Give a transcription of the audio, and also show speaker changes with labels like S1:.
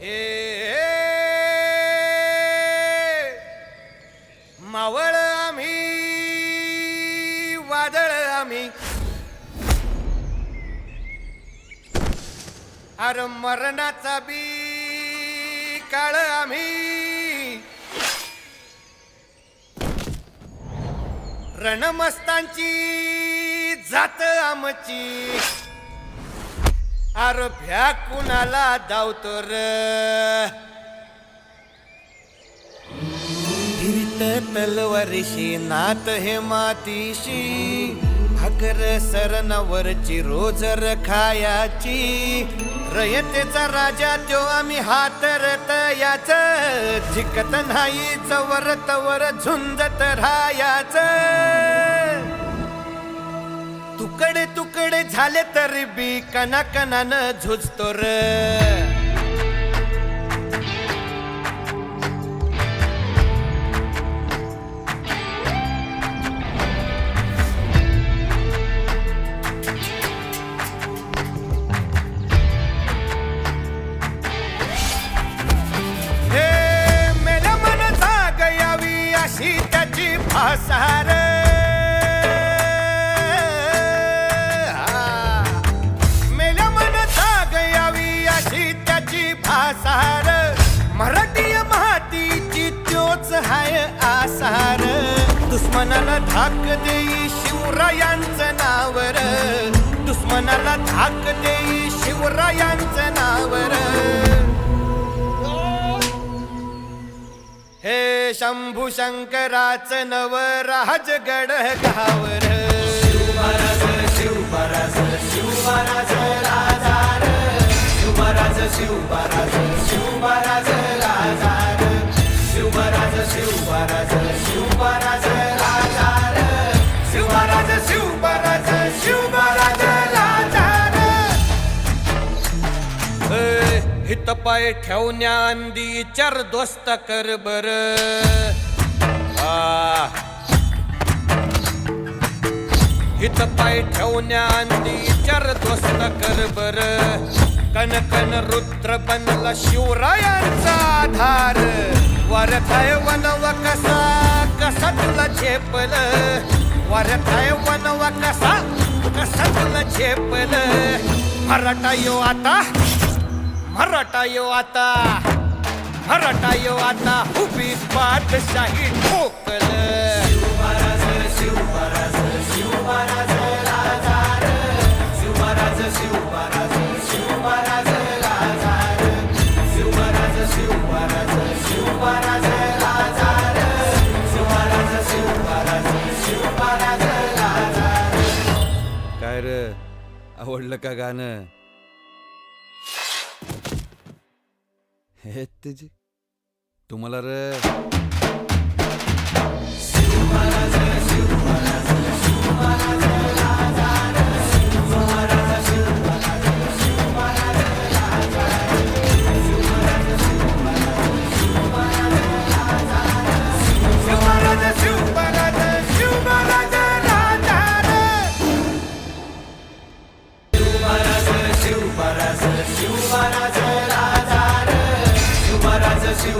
S1: हे मावळ आम्ही वादळ आम्ही अरे मरणाचा बी काळ आम्ही रणमस्तांची जात आमची अरे भ्या कुणाला धावतो र फिरत तलवारीशी नात हे मातीशी भाकर सरणावरची रोज खायाची रयतेचा राजा त्यो आम्ही हातरत याच जिकत नाही जवर तवर झुंजत राहायाच तुकडे तुकडे झाले तरी बी कणाकणानं झुजतो र मेल्या मन जाग यावी अशी त्याची भासार आसार मराठी मातीची त्योच हाय आसार दुश्मनाला धाक देई शिवरायांचं नावर दुश्मनाला धाक देई शिवरायांचं नावर हे शंभू शंकराचं नव राजगड गावर शिवमहाराज शिवमहाराज शिवमहाराज राजार शिवमहाराज शिवमहाराज शिवमहाराज राजार शिवमहाराज शिवमहाराज शिवमहाराज राजार शिवमहाराज शिवमहाराज शिवमहाराज राजार हित पाय ठेवण्या अंदी चार दोस्त कर बर हित पाय ठेवण्या अंदी चार दोस्त कर बर कन कन रुद्र बनला शिवरायांचा आधार वारथाय वनव कसा कसा तुला झेपल वारथाय वनव कसा कसा तुला झेपल मराठा यो आता मराठा यो आता मराठा यो आता उभी बादशाही ठोकल शिवमहाराज शिवमहाराज शिवमहाराज राजार शिवमहाराज शिवमहाराज शिवमहाराज राजार शिवमहाराज शिवमहाराज शिवमहाराज राजार शिवमहाराज शिवमहाराज शिवमहाराज राजार काय रे आवडलं का गाणं हे तुझी तुम्हाला रे शिवमहाराज शिवमहाराज शिवमहाराज राजार शिवमहाराज शिवमहाराज शिवमहाराज राजार शिवमहाराज शिवमहाराज शिवमहाराज राजार शिवमहाराज शिवमहाराज शिवमहाराज राजार शिवमहाराज शिवमहाराज शिवमहाराज राजार शिवमहाराज शिव